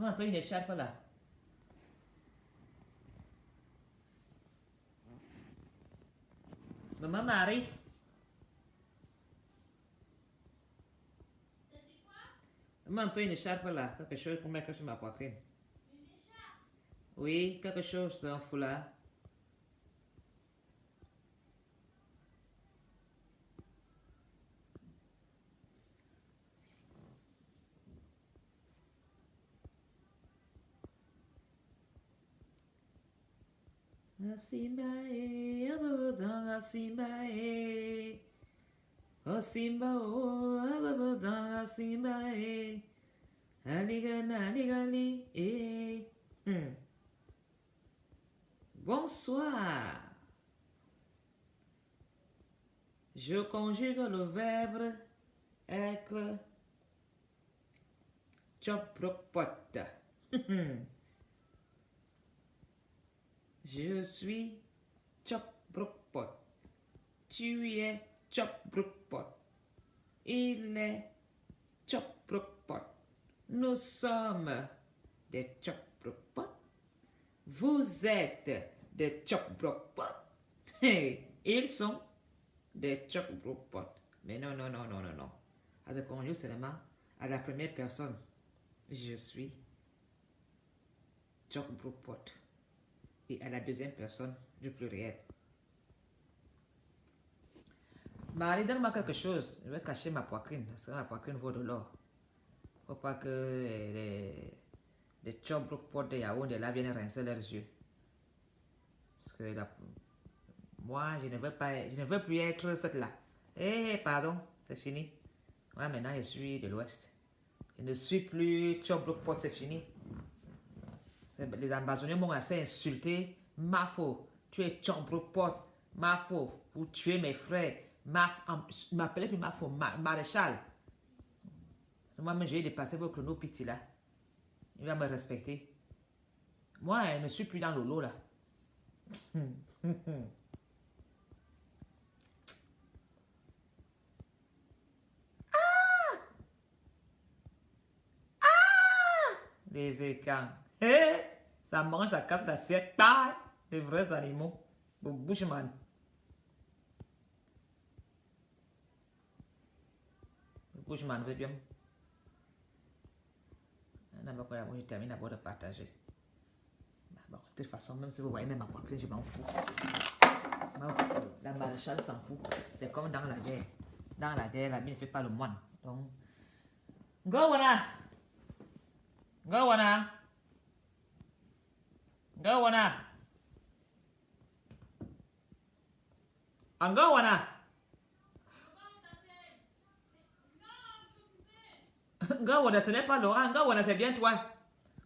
Maman, un peu une écharpe là. Maman Marie. Maman, un peu une écharpe là. Quelque chose pour mettre sur ma poitrine. Oui, quelque chose, un foulard. Simba ababodanga Simba oh Simba oh ababodanga Simba aligana aligali Bonsoir. Je conjugue le verbe être chopropot. Je suis chopropot. Tu es chopropot. Il est chopropot. Nous sommes des chopropot. Vous êtes des chopropot. Ils sont des chopropot. Mais non, non, non, non, non, non. À ce conjugue seulement à la première personne. Je suis chopropot. Et à la deuxième personne du pluriel. Marie, donne-moi quelque chose. Je vais cacher ma poitrine. Parce que ma poitrine vaut de l'or. Faut pas que les chopropot de Yaoundé là viennent rincer leurs yeux. Parce que moi, je ne veux plus être cette là. Eh, pardon, c'est fini. Moi, maintenant, je suis de l'Ouest. Je ne suis plus chopropot, c'est fini. Les Amazoniens m'ont assez insulté. Mafo, tu es chopropot. Mafo, vous tuez mes frères. Je m'appelais plus Mafo, Maréchal. Moi-même, j'ai dépassé vos chrono piti là. Il va me respecter. Moi, je ne suis plus dans le lot là. Les écans. Hey, ça mange, ça casse l'assiette. Les vrais animaux. Le bushman. Le bushman veut bien. Je termine d'abord de partager. Bon, de toute façon, même si vous voyez même ma poitrine, je m'en fous. La maréchale s'en fout. C'est comme dans la guerre. Dans la guerre, la mine ne fait pas le moine. Donc, go wana! Go wana! Go wana! Go wana! Go wana, ce n'est pas Laurent. Go wana, c'est bien toi.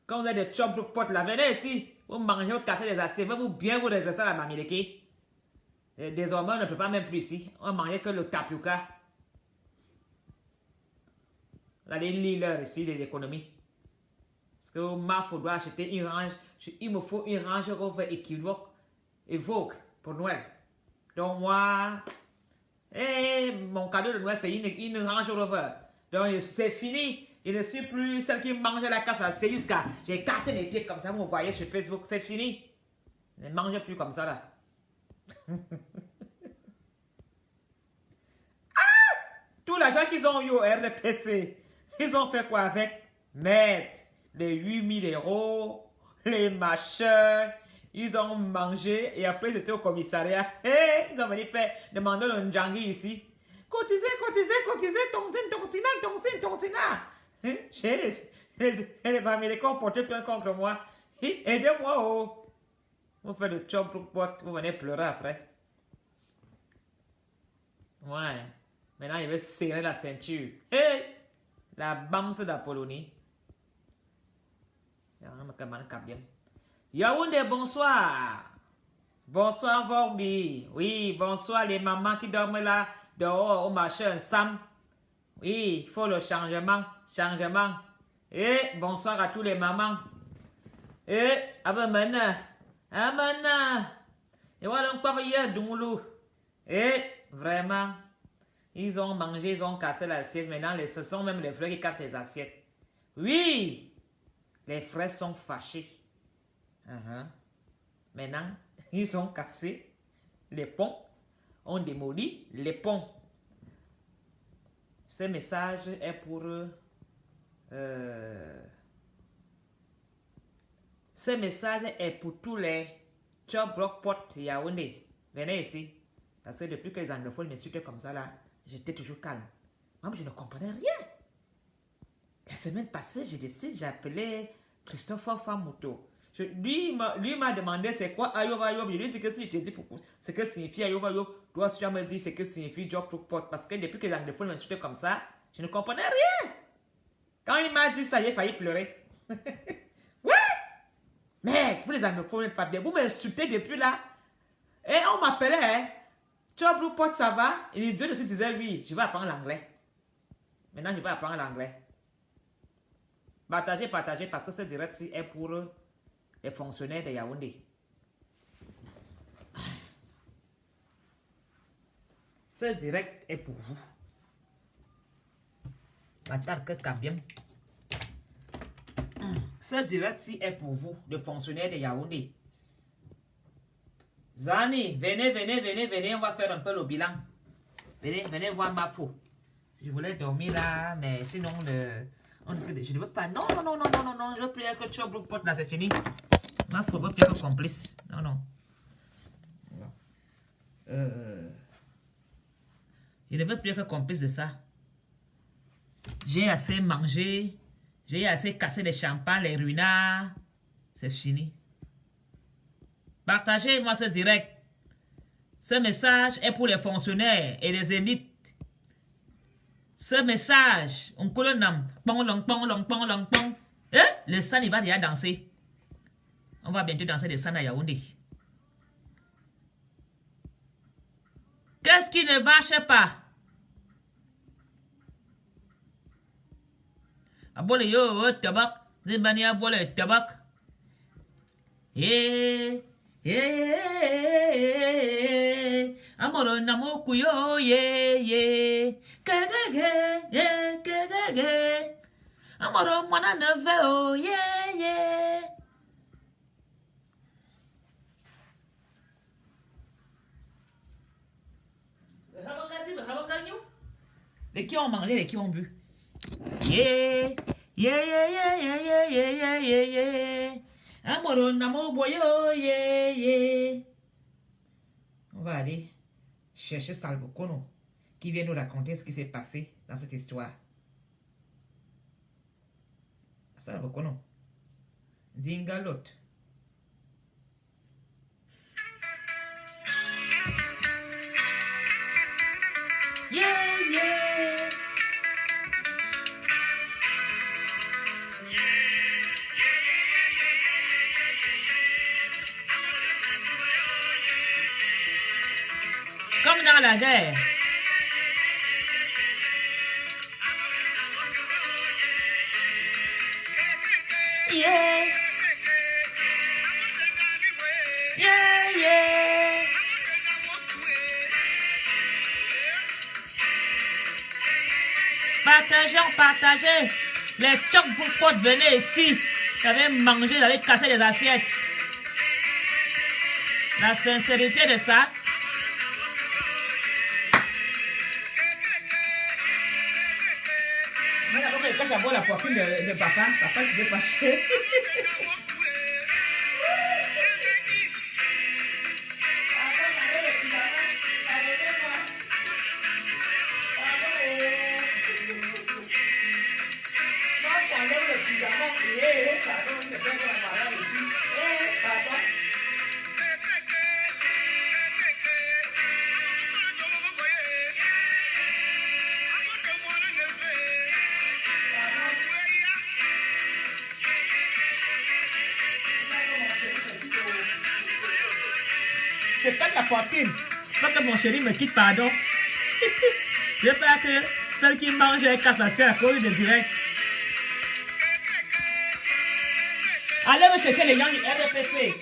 Quand vous avez des chopes de potes là, venez ici. Vous mangez, vous cassez les assiettes. Vous bien vous redressez à la mamileke. Désormais, on ne peut pas même plus ici. On ne mangeait que le tapioca. Vous allez lire l'heure ici de l'économie. Parce que ma doit acheter une range. Il me faut une range Rover évoque pour Noël. Donc moi, mon cadeau de Noël c'est une range Rover. Donc c'est fini. Je ne suis plus celle qui mange la casse à c'est jusqu'à. J'ai écarté mes pieds comme ça, vous voyez sur Facebook. C'est fini. Je ne mange plus comme ça là. Tout l'argent qu'ils ont eu au RDPC, ils ont fait quoi avec? Mettre les 8 000 €, les machins, ils ont mangé et après ils étaient au commissariat. Ils ont venu demander le Ndjangi ici. Cotisez, tontina. J'ai les Américains ont porté plainte contre moi. Aidez-moi, oh. Vous faites le chop pour vous venez pleurer après. Ouais. Maintenant, il veut serrer la ceinture. La bamse d'Apollonie. Yaoundé, bonsoir. Bonsoir, Vorbi. Oui, bonsoir les mamans qui dorment là, dehors, au marché ensemble. Oui, il faut le changement. Bonsoir à tous les mamans. Abamana. Et voilà, on parle hier d'Oumlou. Vraiment. Ils ont mangé, ils ont cassé l'assiette. Maintenant, ce sont même les frères qui cassent les assiettes. Oui! Les frères sont fâchés. Maintenant, ils ont cassé les ponts, ont démoli les ponts. Ce message est pour... ce message est pour tous les Chop Rockport Yaoundé. Venez ici. Parce que depuis que les anglophones m'insultaient comme ça, là, j'étais toujours calme. Moi, je ne comprenais rien. La semaine passée, j'ai appelé Christopher Famuto. Lui m'a demandé c'est quoi Ayob Ayob. Je lui ai dit que si je te dis pourquoi, c'est que signifie Ayob Ayob, toi tu vas me dire c'est que signifie Job Rookport. Parce que depuis que les anglophones m'insultaient comme ça, je ne comprenais rien. Quand il m'a dit ça, j'ai failli pleurer. Ouais! Mais vous les anglophones n'êtes pas bien. Vous m'insultez depuis là. Et on m'appelait, hein. Job Rookport, ça va? Et les deux aussi disaient oui, je vais apprendre l'anglais. Maintenant, je vais apprendre l'anglais. Partagez, partagez, parce que ce direct-ci est pour les fonctionnaires de Yaoundé. Ce direct est pour vous. Ce direct-ci est pour vous, les fonctionnaires de Yaoundé. Zani, venez, venez, venez, venez, on va faire un peu le bilan. Venez, venez voir ma faux. Je voulais dormir là, mais sinon, on dit que je ne veux pas. Non, non, non, non, non, non, non, je veux plus que Chop Rookport là, c'est fini. Ma faux veut plus être complice. Non, non. Je ne veux plus être complice de ça. J'ai assez mangé, j'ai assez cassé les champagnes, les ruinards. C'est fini. Partagez-moi ce direct. Ce message est pour les fonctionnaires et les élites. Ce message, on colle un nom. Le san, il va déjà danser. On va bientôt danser le san à Yaoundé. Qu'est-ce qui ne marche pas? Abole yo, tabak. Zibani abole tabak. Amoro namoku yo kegege amoro mwana neve o les qui ont mangé, les qui ont bu. Amoro namoku yo On va aller chercher Salbokono qui vient nous raconter ce qui s'est passé dans cette histoire. Salbokono. Dingalot. Yeah, yeah. Comme dans la guerre. Yeah. Yeah, yeah. Partagez, partagez. Les Chop Rookport, venez ici. Vous avez mangé, vous avez cassé les assiettes. La sincérité de ça. Quand j'aborde la poitrine de papa, papa s'est fâché. Je tape la poitrine. Pas que mon chéri me quitte, pardon. J'espère que celle qui mange casse la serre à cause de direct. Allez me chercher les gens du RDPC.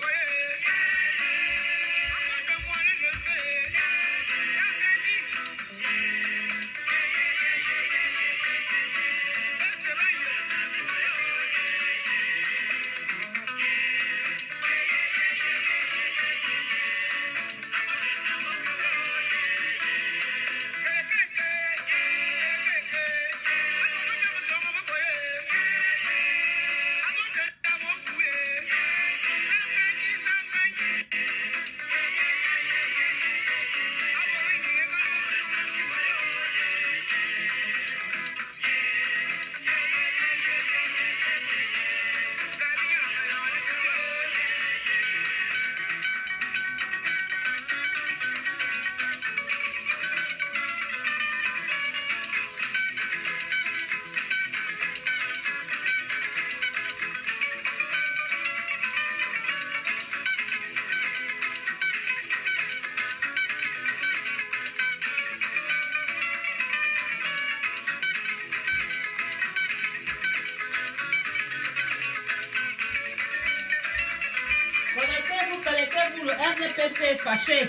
Mettez-vous, le RDPC est fâché.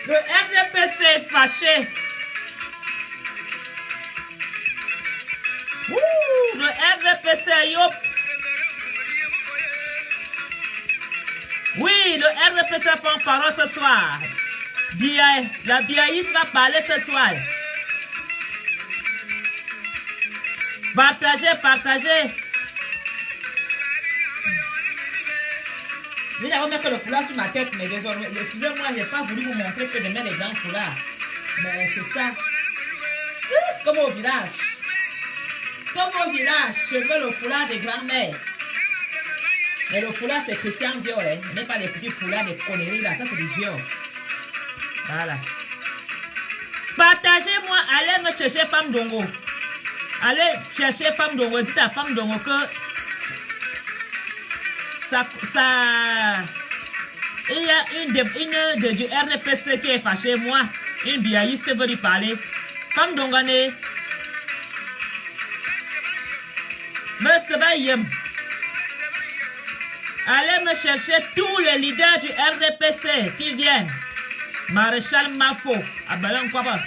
Le RDPC est fâché. Ouh, le RDPC, yop. Oui, le RDPC prend parole ce soir. La biaïs va parler ce soir. Partagez, partagez. Je vais mettre le foulard sur ma tête, mais désormais, excusez-moi, je n'ai pas voulu vous montrer que je mets les grands foulards. Mais c'est ça. Comme au village. Comme au village, je veux le foulard des grands-mères. Mais le foulard, c'est Christian Dior. Hein. Ce n'est pas les petits foulards de conneries là, ça c'est du Dior. Voilà. Partagez-moi, allez me chercher Femme Dongo. Allez chercher Femme Dongo. Dites à Femme Dongo que il y a une du RDPC qui est fâchée, moi, une biaïste veut lui parler. Femme Dongane, allez me chercher tous les leaders du RDPC qui viennent. Maréchal Mafo, Abalan Kwaba.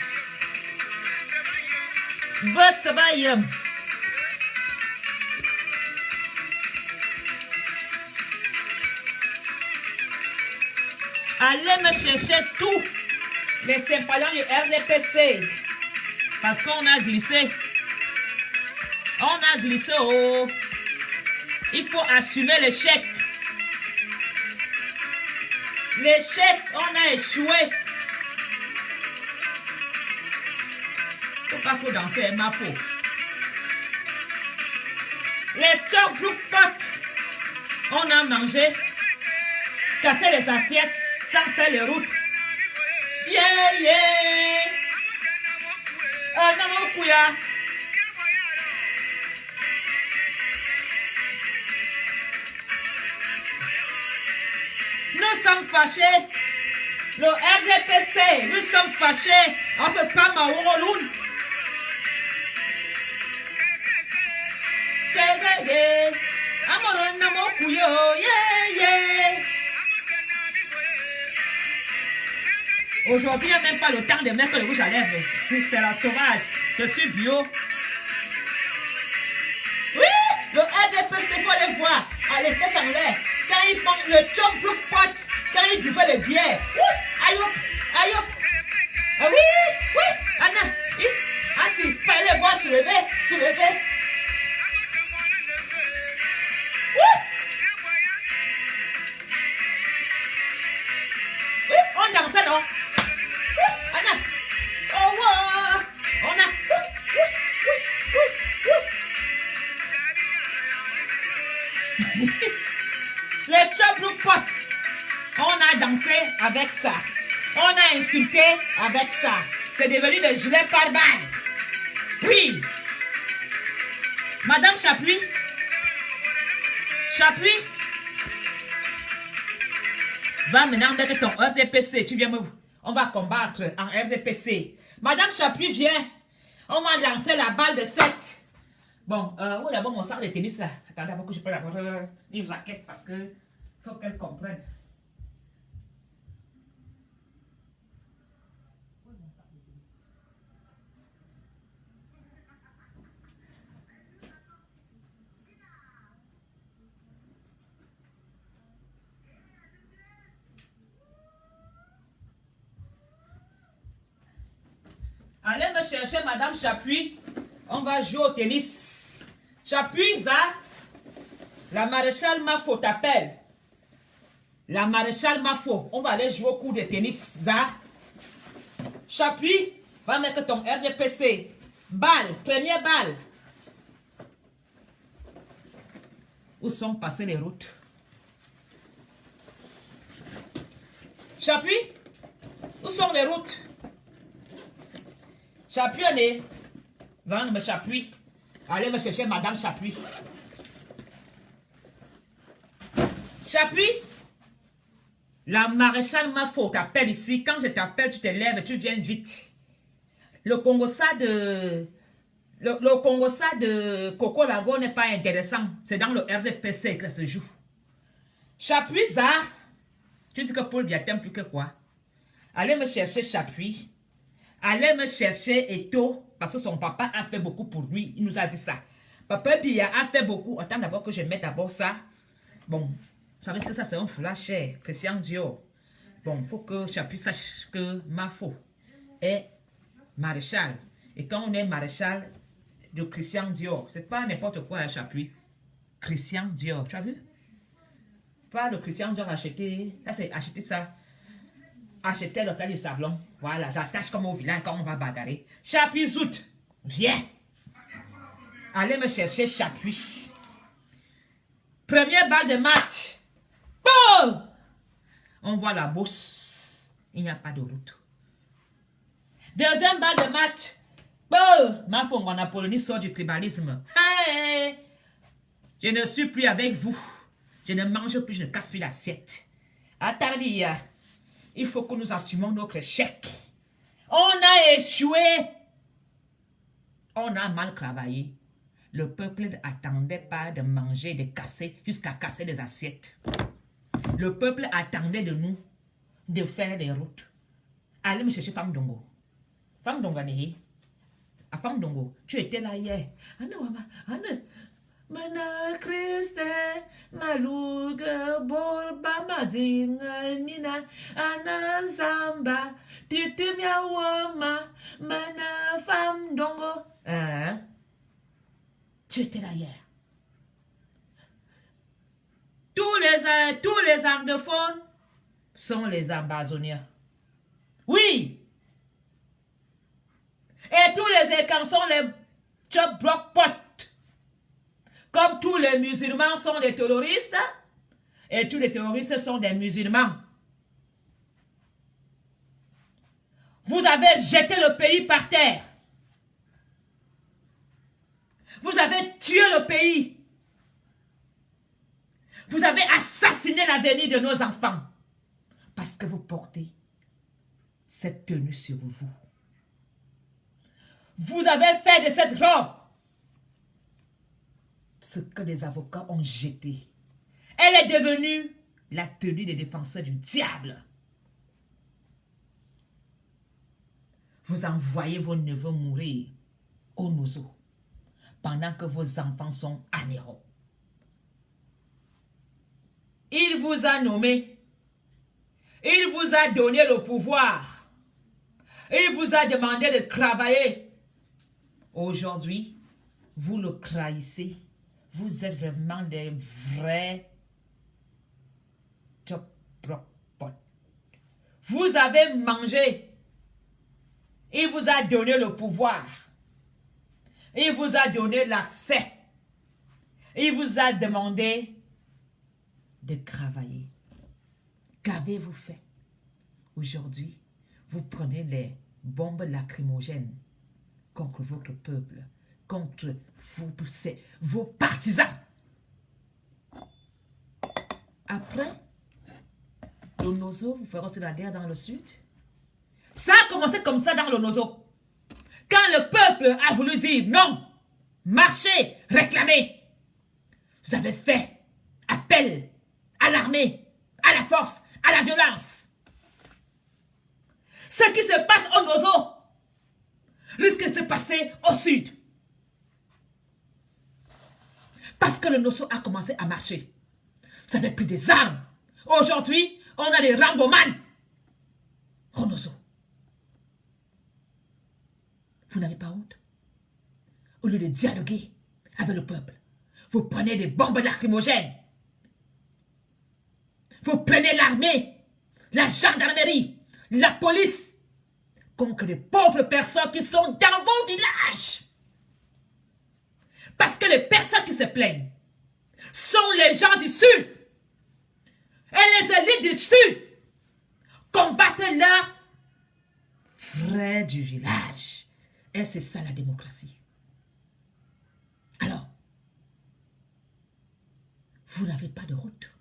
Besabayem. Allez me chercher tous les sympathisants du RDPC. Parce qu'on a glissé. On a glissé. Oh. Il faut assumer l'échec. L'échec, on a échoué. Faut pas faut danser, ma faux. Les chocs blue pot, on a mangé. Casser les assiettes. Sans faire les routes. Yeah, yeah. Oh, non, Kouya. Nous sommes fâchés. Le RDPC, nous sommes fâchés. On ne peut pas m'aourouloun. Amoron, non, Kouya. Yeah, yeah. Aujourd'hui, il n'y a même pas le temps de mettre le rouge à lèvres. C'est la sauvage. Je suis bio. Oui, le RDPC, il faut les voir. Allez, fais en l'air. Quand ils prennent le chop blue pot, quand ils buvaient les bières. Aïe, aïe. Ah oui, oui. Anna, il fallait les voir soulever. Oui, on dansait, non? Anna. Oh, wow. On a. Les chop blue pot. On a dansé avec ça. On a insulté avec ça. C'est devenu des gilets pare-balles. Oui. Madame Chapuis. Va maintenant avec ton RDPC. Tu viens me... On va combattre en RDPC. Madame Chapuis vient. On va lancer la balle de 7. Bon, où est d'abord mon sac de tennis là? Attendez, d'abord que je peux d'abord une raquette parce que faut qu'elle comprenne. Allez me chercher Madame Chapuis. On va jouer au tennis. Chapuis, ça. La maréchale Mafo t'appelle. La maréchale Mafo. On va aller jouer au cours de tennis, ça. Chapuis, va mettre ton RDPC. Balle, première balle. Où sont passées les routes? Chapuis, où sont les routes? Chapuis, allez. Vous me Chapuis. Allez me chercher Madame Chapuis. Chapuis. La maréchale Mafo t'appelle ici. Quand je t'appelle, tu te lèves et tu viens vite. Le Congossa de... Le Congossa de Coco Lago n'est pas intéressant. C'est dans le RDPC que ça se joue. Chapuis, ça. Tu dis que Paul Biya t'aime plus que quoi? Allez me chercher Chapuis. Allez me chercher Eto. Parce que son papa a fait beaucoup pour lui. Il nous a dit ça. Papa Biya a fait beaucoup. Attends d'abord que je mette d'abord ça. Bon, vous savez que ça c'est un foulard cher. Christian Dior. Bon, il faut que Chapuis sache que Mafo est maréchal. Et quand on est maréchal de Christian Dior, c'est pas n'importe quoi un Chapuis. Christian Dior, tu as vu? Pas le Christian Dior acheter. Ça c'est acheter ça. Acheter le plat de sablon. Voilà, j'attache comme au village quand on va bagarrer. Chapuis Zout, viens. Allez me chercher Chapuis. Première balle de match. Boum! On voit la bourse. Il n'y a pas de route. Deuxième balle de match. Boum! Ma femme en Apollonie sort du tribalisme. Hey! Je ne suis plus avec vous. Je ne mange plus, je ne casse plus l'assiette. Attendez, il faut que nous assumions notre échec. On a échoué. On a mal travaillé. Le peuple n'attendait pas de manger, de casser, jusqu'à casser des assiettes. Le peuple attendait de nous de faire des routes. Allez me chercher Femme Dongo. Femme Dongo, Femme Dongo, tu étais là hier. Mana Christe, Maluga, Borba, Madinga, Mina, Ana Zamba, Titumia Wama, Mana Femme Dongo. Hein? Tu étais là hier. Tous les anglophones sont les ambazoniens. Oui. Et tous les écans sont les chop block pot. Comme tous les musulmans sont des terroristes, et tous les terroristes sont des musulmans. Vous avez jeté le pays par terre. Vous avez tué le pays. Vous avez assassiné l'avenir de nos enfants. Parce que vous portez cette tenue sur vous. Vous avez fait de cette robe ce que les avocats ont jeté. Elle est devenue la tenue des défenseurs du diable. Vous envoyez vos neveux mourir au Nozo pendant que vos enfants sont à Néro. Il vous a nommé. Il vous a donné le pouvoir. Il vous a demandé de travailler. Aujourd'hui, vous le trahissez. Vous êtes vraiment des vrais top pot. Vous avez mangé. Il vous a donné le pouvoir. Il vous a donné l'accès. Il vous a demandé de travailler. Qu'avez-vous fait? Aujourd'hui, vous prenez les bombes lacrymogènes contre votre peuple, contre vos partisans. Après, le Nozo vous fera aussi la guerre dans le sud. Ça a commencé comme ça dans le Nozo. Quand le peuple a voulu dire non, marchez, réclamez, vous avez fait appel à l'armée, à la force, à la violence. Ce qui se passe au Nozo risque de se passer au sud. Parce que le Nozo a commencé à marcher. Vous avez pris des armes. Aujourd'hui, on a des Ramboman au Nozo. Vous n'avez pas honte? Au lieu de dialoguer avec le peuple, vous prenez des bombes lacrymogènes. Vous prenez l'armée, la gendarmerie, la police contre les pauvres personnes qui sont dans vos villages. Parce que les personnes qui se plaignent sont les gens du Sud. Et les élites du Sud combattent leurs frères du village. Et c'est ça la démocratie. Alors, vous n'avez pas de route.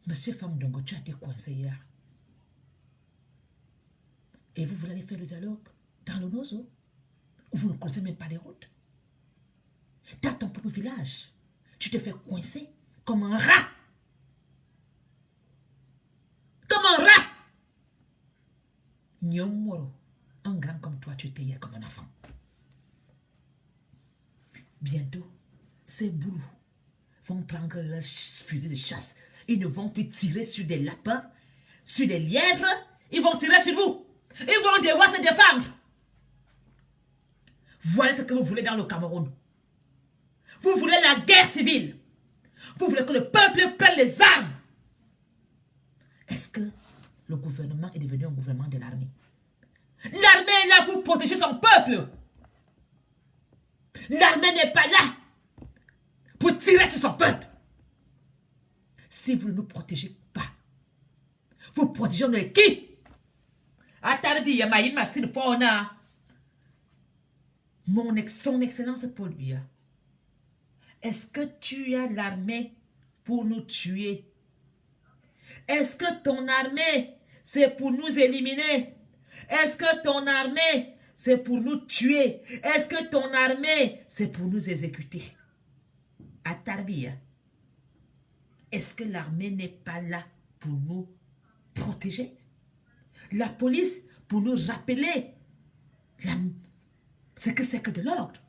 Monsieur Femme Dongo, tu as été coincé hier. Et vous voulez aller faire le dialogue dans le Nozo, où vous ne connaissez même pas les routes. Dans ton propre village, tu te fais coincer comme un rat Nyomoro, un grand comme toi, tu t'es comme un enfant. Bientôt, ces boulots vont prendre leur fusil de chasse. Ils ne vont plus tirer sur des lapins, sur des lièvres. Ils vont tirer sur vous. Ils vont devoir se défendre. Voilà ce que vous voulez dans le Cameroun. Vous voulez la guerre civile. Vous voulez que le peuple prenne les armes. Est-ce que le gouvernement est devenu un gouvernement de l'armée? L'armée est là pour protéger son peuple. L'armée n'est pas là pour tirer sur son peuple. Si vous ne nous protégez pas, vous protégez de qui? Son Excellence Paul Biya, est-ce que tu as l'armée pour nous tuer? Est-ce que ton armée, c'est pour nous éliminer? Est-ce que ton armée, c'est pour nous tuer? Est-ce que ton armée, c'est pour nous exécuter? À Tarbia, est-ce que l'armée n'est pas là pour nous protéger? La police pour nous rappeler ce que c'est que de l'ordre.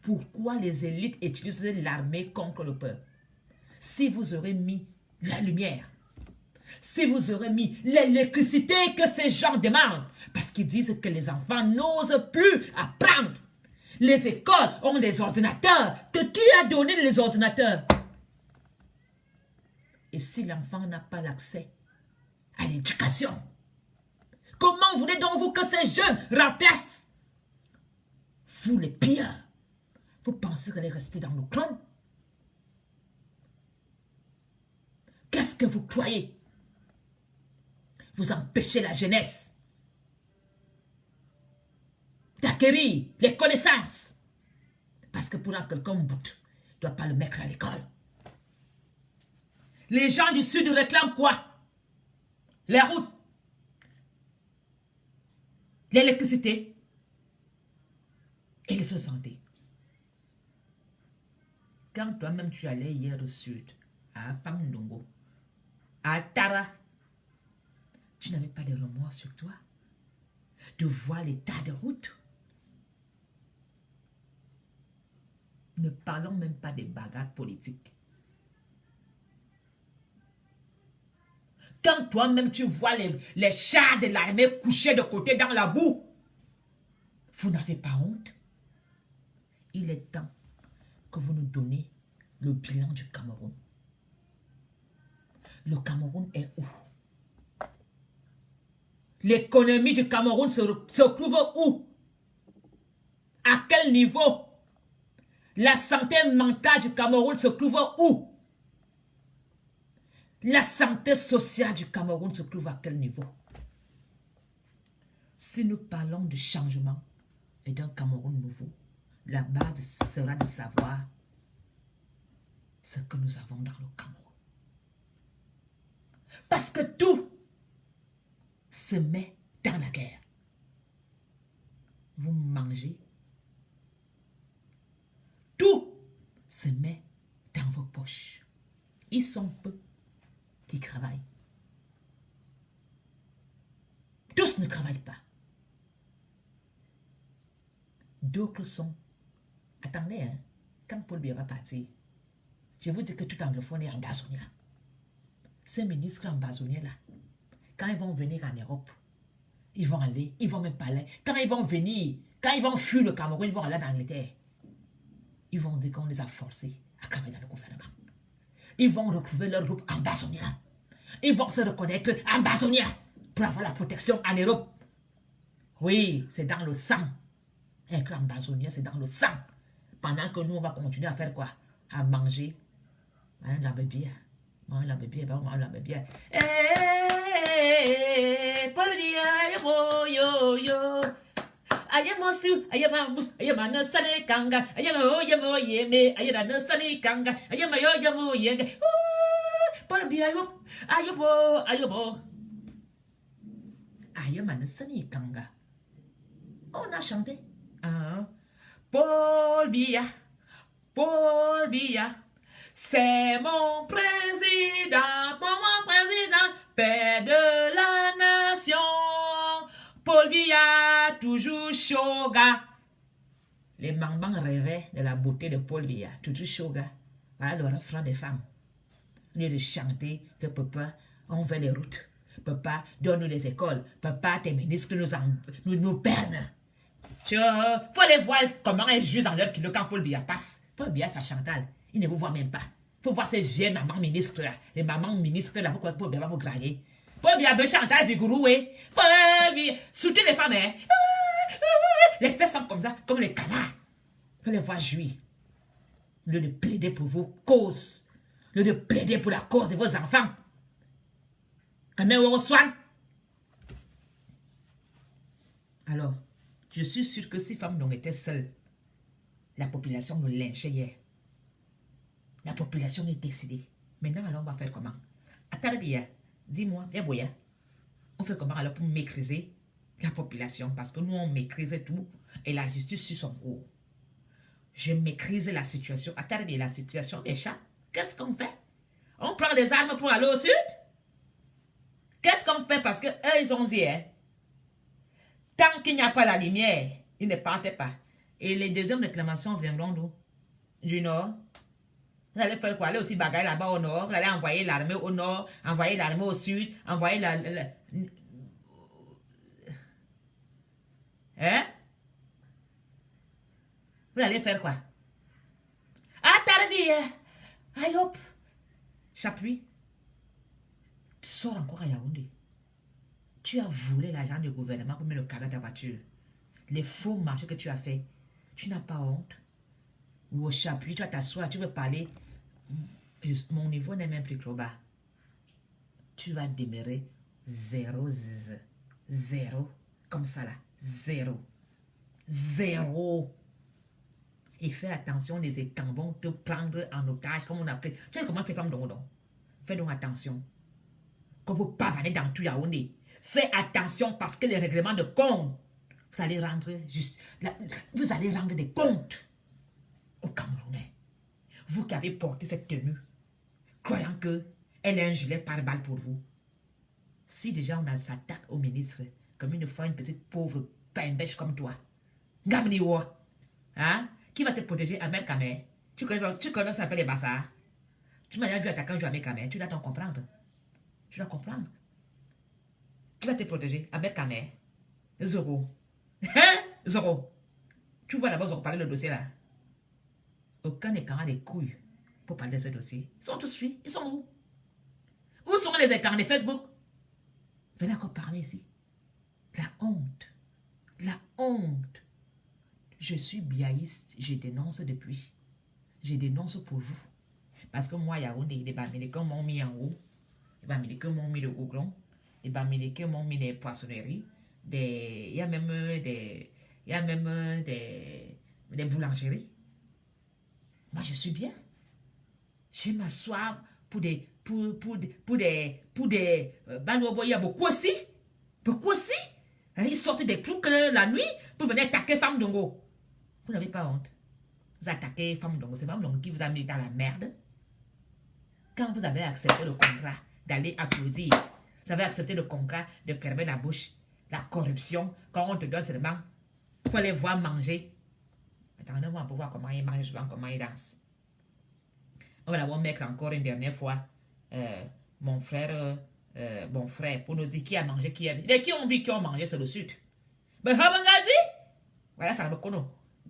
Pourquoi les élites utilisent l'armée contre le peuple? Si vous aurez mis la lumière, si vous aurez mis l'électricité que ces gens demandent, parce qu'ils disent que les enfants n'osent plus apprendre. Les écoles ont des ordinateurs. Qui a donné les ordinateurs? Et si l'enfant n'a pas l'accès à l'éducation, comment voulez donc vous que ces jeunes remplacent vous les pires? Vous pensez qu'elle est restée dans nos crânes? Qu'est-ce que vous croyez? Vous empêchez la jeunesse d'acquérir les connaissances. Parce que pour un quelqu'un bout, ne doit pas le mettre à l'école. Les gens du Sud réclament quoi? Les routes, l'électricité et les soins de santé. Quand toi-même tu allais hier au Sud, à Famndongo, à Tara, tu n'avais pas de remords sur toi de voir l'état de route. Ne parlons même pas des bagarres politiques. Quand toi-même tu vois les chars de l'armée couchés de côté dans la boue, vous n'avez pas honte? Il est temps que vous nous donnez le bilan du Cameroun. Le Cameroun est où? L'économie du Cameroun se trouve où? À quel niveau? La santé mentale du Cameroun se trouve où? La santé sociale du Cameroun se trouve à quel niveau? Si nous parlons de changement et d'un Cameroun nouveau, la base sera de savoir ce que nous avons dans le Cameroun. Parce que tout se met dans la guerre. Vous mangez. Tout se met dans vos poches. Ils sont peu qui travaillent. Tous ne travaillent pas. D'autres sont... Attendez, hein, quand Paul Biya va partir, je vous dis que tout anglophone est embassonné. Ces ministres embassonnés là, quand ils vont venir en Europe, ils vont aller, ils vont même parler. Quand ils vont venir, quand ils vont fuir le Cameroun, ils vont aller en Angleterre. Ils vont dire qu'on les a forcés à travailler dans le gouvernement. Ils vont retrouver leur groupe ambassonien. Ils vont se reconnaître ambassonien pour avoir la protection en Europe. Oui, c'est dans le sang. Un clan ambassonien, c'est dans le sang. Pendant que nous, on va continuer à faire quoi? À manger. Hein, la bébé. La bébé, la bébé. Paul Biya, yo, yo. Ayamosu, ayamamus, ayamana sane kanga, ayamo yeme, ayana sane kanga, ayamo yenge. Paul Biya, ayobo. Ayamana sane kanga. On a chanté. Paul Biya, c'est mon président, père de la nation. Paul Biya, toujours chaud, gars. Les mamans rêvaient de la beauté de Paul Biya, toujours chaud, gars. Voilà le refrain des femmes. Au lieu de chanter que papa, on fait les routes. Papa, donne-nous les écoles. Papa, tes ministres nous bernent. Tu faut les voir comment elles jouent dans leur kilo quand Paul Biya passe. Paul Biya, ça Chantal. Il ne vous voit même pas. Faut voir ces vieilles mamans ministres là. Les mamans ministres là, pourquoi Paul Biya va vous grailler? Paul Biya, Chantal, Vigouroué. Oui. Paul Biya, surtout les femmes, hein. Les fesses sont comme ça, comme les canards. Faut les voir jouir. Au lieu de plaider pour vos causes. Au lieu de plaider pour la cause de vos enfants. Quand même, on reçoit. Alors, je suis sûr que si Femme Dong était seule, la population nous lynchait hier. La population est décidée. Maintenant, alors, on va faire comment? Attends, dis-moi, viens, Boya. On fait comment alors pour maîtriser la population? Parce que nous, on maîtrise tout et la justice suit son cours. Je maîtrise la situation. Attends, la situation des chats. Qu'est-ce qu'on fait? On prend des armes pour aller au sud? Qu'est-ce qu'on fait? Parce que eux, ils ont dit, hein, tant qu'il n'y a pas la lumière, ils ne partent pas. Et les deuxièmes réclamations viendront d'où? Du nord. Vous allez faire quoi? Aller aussi bagaille là-bas au nord. Vous allez envoyer l'armée au nord, envoyer l'armée au sud, envoyer la... Hein? Vous allez faire quoi? Ah, Tarbi! Aïe hop! Chapuis. Tu sors encore à Yaoundé. Tu as volé l'argent du gouvernement pour mettre le cadre de ta voiture. Les faux marchés que tu as fait. Tu n'as pas honte? Ou au chapuis, tu vas t'asseoir, tu veux parler. Mon niveau n'est même plus trop bas. Tu vas demeurer 0. Comme ça là. 0. Et fais attention, les écambons te prendre en otage, comme on appelle. Tu sais comment faire comme donc. Fais donc attention. Quand vous pavanez dans tout Yaoundé, fais attention parce que les règlements de compte, vous allez rendre des comptes aux Camerounais. Vous qui avez porté cette tenue, croyant que elle est un gilet pare-balles pour vous. Si déjà on s'attaque au ministre, comme une fois une petite pauvre pembèche comme toi, Gabniwa, hein? Qui va te protéger? Ahmed Kamer. Tu connais ce qu'on appelle les bassards? Tu m'as vu attaquer un jour Ahmed Kamer, tu dois t'en comprendre. Tu dois comprendre. Qui va te protéger? Ahmed Kamer. Zoro. Hein? Zoro. Tu vois d'abord Zoro parler le dossier là. Aucun écran des couilles pour parler de ce dossier. Ils sont tous fuis. Ils sont où? Où sont les écrans de Facebook? Venez encore parler ici. La honte. La honte. Je suis biaïste, je dénonce depuis. Je dénonce pour vous. Parce que moi, Yaoundé, les Bamilekens m'ont mis en haut. Les Bamilekens m'ont mis le gouglon. Les Bamilekens m'ont mis des poissonneries. Il y a même des boulangeries. Moi, je suis bien. Je vais m'asseoir pour des Baloboya, beaucoup aussi. Beaucoup aussi. Ils sortent des trucs la nuit pour venir attaquer Femme Dongo. Vous n'avez pas honte. Vous attaquez Femme Dongo. C'est Femme Dongo qui vous a mis dans la merde. Quand vous avez accepté le contrat d'aller applaudir, vous avez accepté le contrat de fermer la bouche, la corruption, quand on te donne seulement, il faut les voir manger. Attendez-moi pour voir comment ils mangent, souvent comment ils dansent. On va d'abord mettre encore une dernière fois mon frère, pour nous dire qui a mangé, qui a vu. Les qui ont vu qui ont mangé, c'est le sud. Mais voilà, ça me connaît.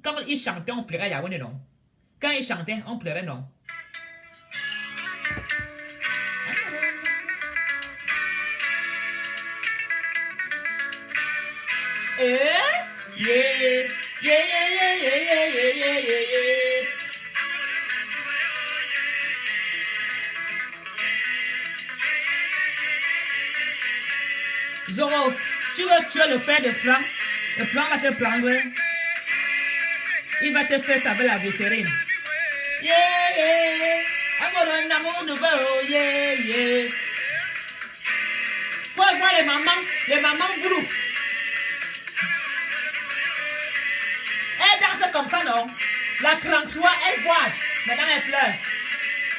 Quand ils chantaient, on pleurait, Yaoundé, non. Quand ils chantaient, on pleurait, non. Zoro, tu veux tuer le père de Franck? Le plan va te prendre. Il va te faire ça avec la viscérine. Faut voir les mamans groupe. Elle danse comme ça, non? La 33, elle voit. Maintenant, elle pleure.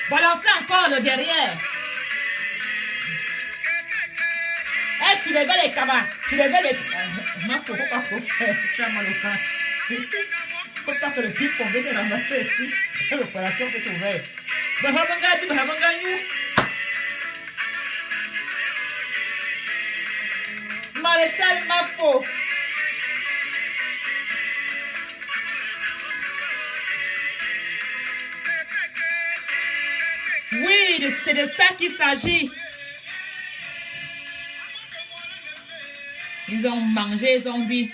Balancez encore le derrière. Elle soulevez les cabas. Soulevez les... Ma faut pas trop faire. Tu as mal au pain. Faut pas que le pipe on veut te ramasser ici. L'opération s'est ouverte. Maréchal Mafo. Oui, c'est de ça qu'il s'agit. Ils ont mangé zombie.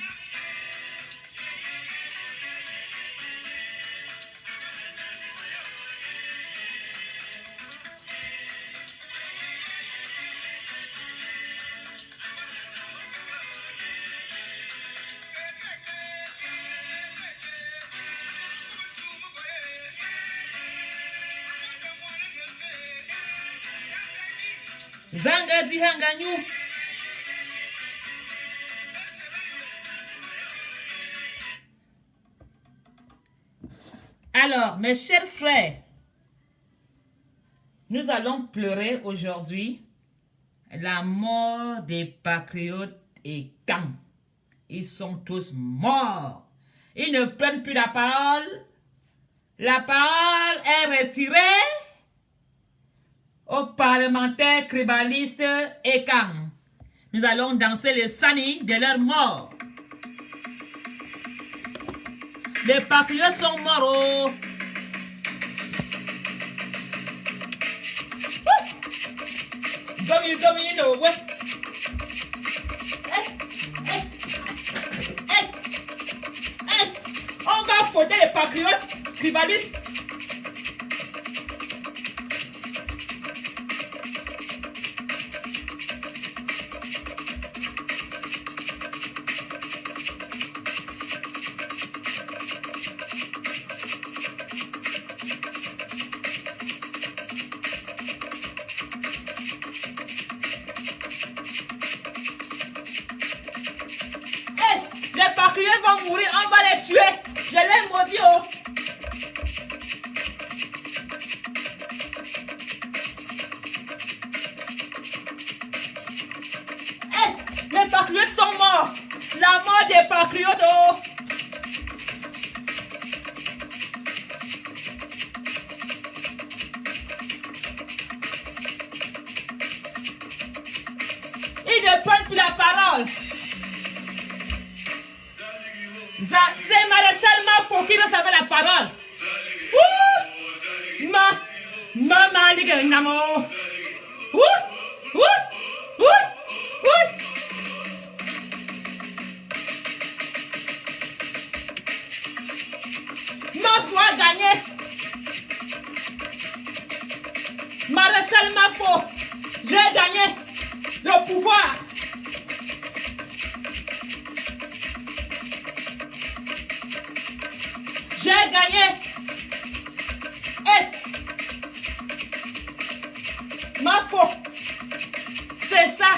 Zanga di hanganyu. Alors, mes chers frères, nous allons pleurer aujourd'hui la mort des patriotes et Kang. Ils sont tous morts. Ils ne prennent plus la parole. La parole est retirée aux parlementaires tribalistes et Kang. Nous allons danser les sani de leur mort. Les patriotes sont morts. Zombie, no, ouais. On va fouetter les patriotes tribalistes. Les patriotes vont mourir, on va les tuer. Je l'ai maudit, oh. Les patriotes sont morts. La mort des patriotes, oh. Ils ne prennent plus la parole. C'est Maréchal Mafo qui recevait la parole. Maman, les namo. Mafo a gagné. Maréchal Mafo, j'ai gagné le pouvoir. J'ai gagné. Mafo, c'est ça.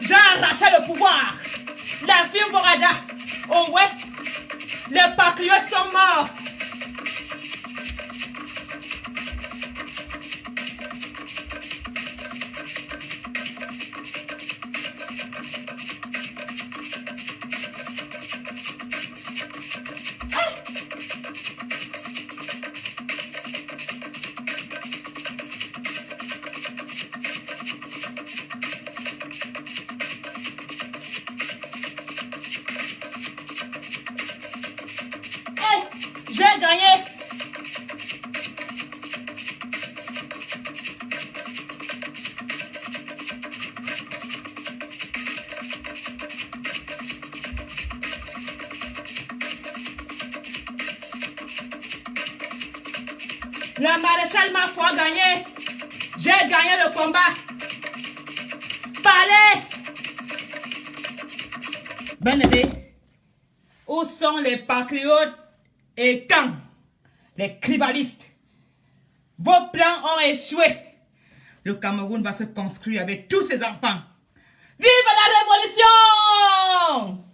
J'ai arraché le pouvoir. La firme Vorada. Oh ouais. Les patriotes sont morts. J'ai gagné. La maréchal Mafo a gagné. J'ai gagné le combat. Parlez. Bien-aimés, où sont les patriotes et Kang, les tribalistes? Vos plans ont échoué. Le Cameroun va se construire avec tous ses enfants. Vive la révolution!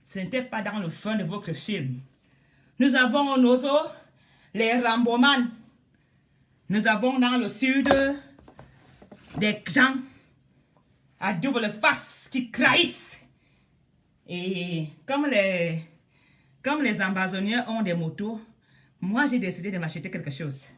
Ce n'était pas dans le fun de votre film. Nous avons un oiseau, les Ramboman. Nous avons dans le sud des gens à double face qui trahissent. Et comme les Amazoniens ont des motos, moi j'ai décidé de m'acheter quelque chose.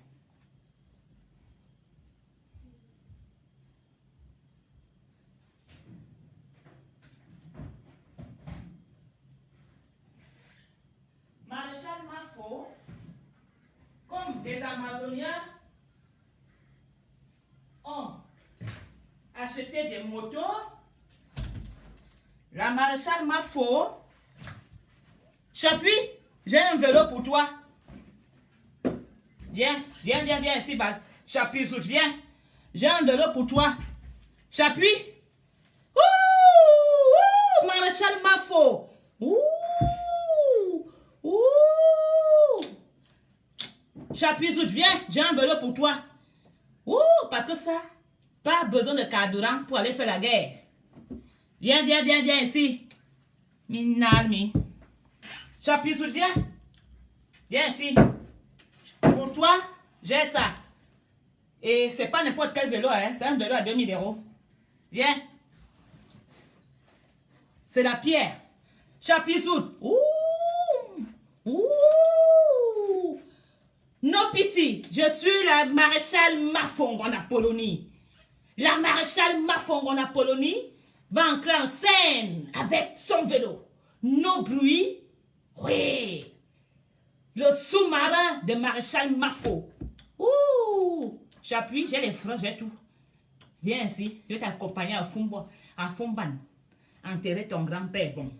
Maréchal Mafo, comme les Amazoniens ont acheté des motos, la maréchal Mafo, Chapuis, j'ai un vélo pour toi. Viens ici, Chapuis, viens. J'ai un vélo pour toi. Chapuis. Ouh, maréchal Mafo. Ouh. Chapuis, viens, j'ai un vélo pour toi. Ouh, parce que ça, pas besoin de carburant pour aller faire la guerre. Viens ici. Minalmi. Chapuis, viens. Viens ici. Pour toi, j'ai ça. Et c'est pas n'importe quel vélo, hein. C'est un vélo à 2000 €. Viens. C'est la pierre. Chapuis, ouh. No pity, je suis la maréchale Mafong en Apollonie. La maréchale Mafong en Apollonie va entrer en scène avec son vélo. No bruit, oui. Le sous-marin de maréchal Mafo. Ouh, j'appuie, j'ai les freins, j'ai tout. Viens ici, je vais t'accompagner à Fumban. Enterrer ton grand-père. Bon,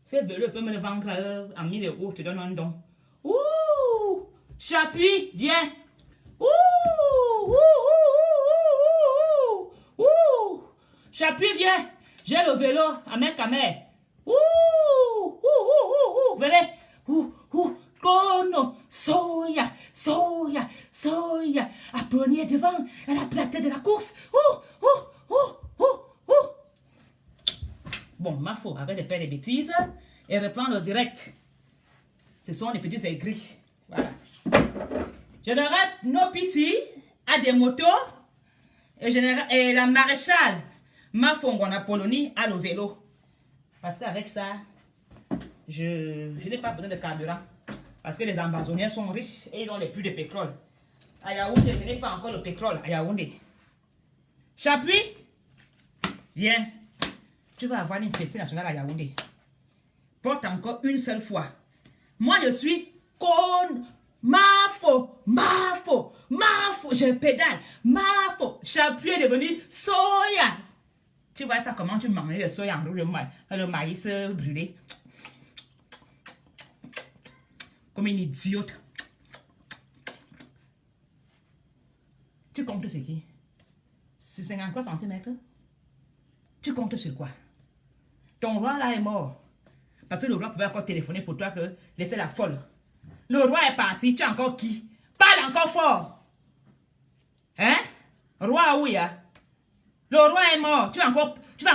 ce vélo peut me le vendre en 1000 €, je te donne un don. Ouh, j'appuie, viens. Ouh. J'appuie, viens. J'ai le vélo à main camère. Ouh. Venez. Kono, soya. Apprenez devant à la plateau de la course. Bon, Mafo, arrête de faire des bêtises et reprends le direct. Ce sont des petits aigris. Voilà. Je donnerai No Pity à des motos et la maréchale Mafo en Apollonie à le vélo. Parce qu'avec ça, je n'ai pas besoin de carburant. Parce que les Amazoniens sont riches et ils ont les puits de pétrole. À Yaoundé, je n'ai pas encore le pétrole à Yaoundé. Chapuis, viens. Tu vas avoir une fête nationale à Yaoundé. Porte encore une seule fois. Moi, je suis Mafo. Je pédale. Mafo. Chapuis est devenu soya. Tu vois pas comment tu manges le soya, le maïs brûlé. Comme une idiote. Tu comptes sur qui? Sur 53 cm? Tu comptes sur quoi? Ton roi là est mort. Parce que le roi pouvait encore téléphoner pour toi que laissez la folle. Le roi est parti, tu es encore qui? Parle encore fort. Hein? Roi oui, hein? Le roi est mort, tu vas encore... Je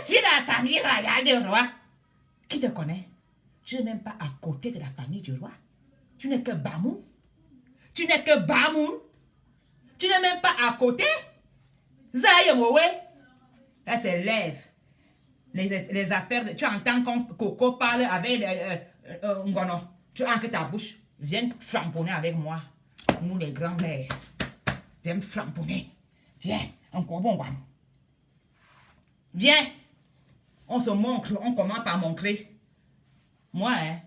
suis la famille royale du roi. Qui te connaît? Tu n'es même pas à côté de la famille du roi. Tu n'es que Bamoun. Tu n'es même pas à côté. Zayemowe. Là, c'est lève. Les affaires, tu entends quand Coco parle avec Ngono. Tu entres ta bouche. Viens framponner avec moi. Nous, les grands-mères. Viens me framponner. Viens, encore bon. Viens. On se montre, on commence par montrer. Moi, hein,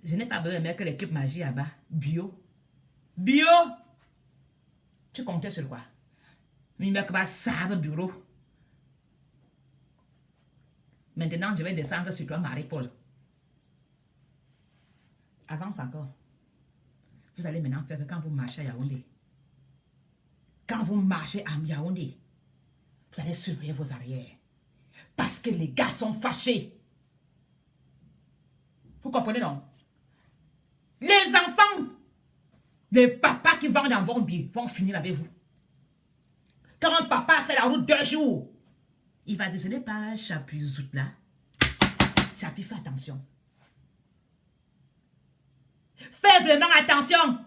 je n'ai pas besoin de mettre l'équipe magie là-bas. Bio. Tu comptais sur quoi? Mais il va savoir bureau. Maintenant, je vais descendre sur toi, Marie-Paul. Avance encore. Vous allez maintenant faire que quand vous marchez à Yaoundé, vous allez surveiller vos arrières. Parce que les gars sont fâchés. Vous comprenez, non? Les enfants, les papas qui vendent en Bombi vont finir avec vous. Quand un papa fait la route 2 jours, il va dire, ce n'est pas Chapuis Zout là. Chapuis, fais attention. Fais vraiment attention.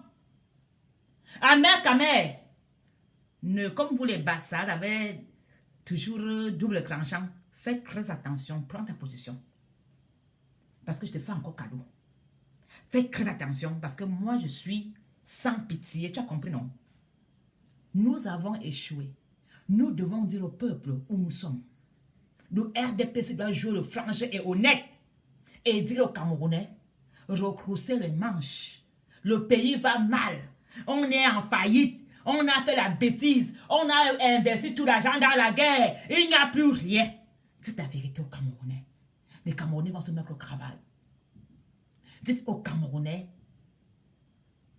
Amer Kamer. Ne, comme vous les bastards avez toujours double tranchant, faites très attention, prends ta position. Parce que je te fais encore cadeau. Faites très attention parce que moi je suis sans pitié. Tu as compris, non? Nous avons échoué. Nous devons dire au peuple où nous sommes. Le RDPC doit jouer le franc jeu et honnête. Et dire aux Camerounais, recrousser les manches. Le pays va mal. On est en faillite. On a fait la bêtise. On a investi tout l'argent dans la guerre. Il n'y a plus rien. Dites la vérité aux Camerounais. Les Camerounais vont se mettre au travail. Dites aux Camerounais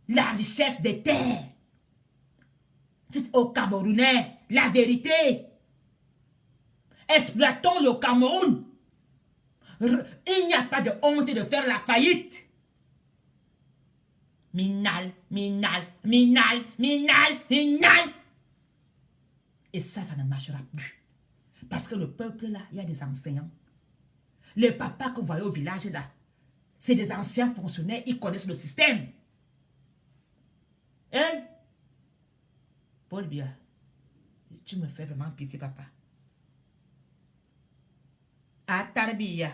la richesse des terres. Dites aux Camerounais la vérité. Exploitons le Cameroun. Il n'y a pas de honte de faire la faillite. Minal, minal, minal, minal, minal. Et ça ne marchera plus. Parce que le peuple là, il y a des enseignants. Les papas que vous voyez au village là, c'est des anciens fonctionnaires, ils connaissent le système. Hein? Paul Biya, tu me fais vraiment pitié, papa. À Tarbiya,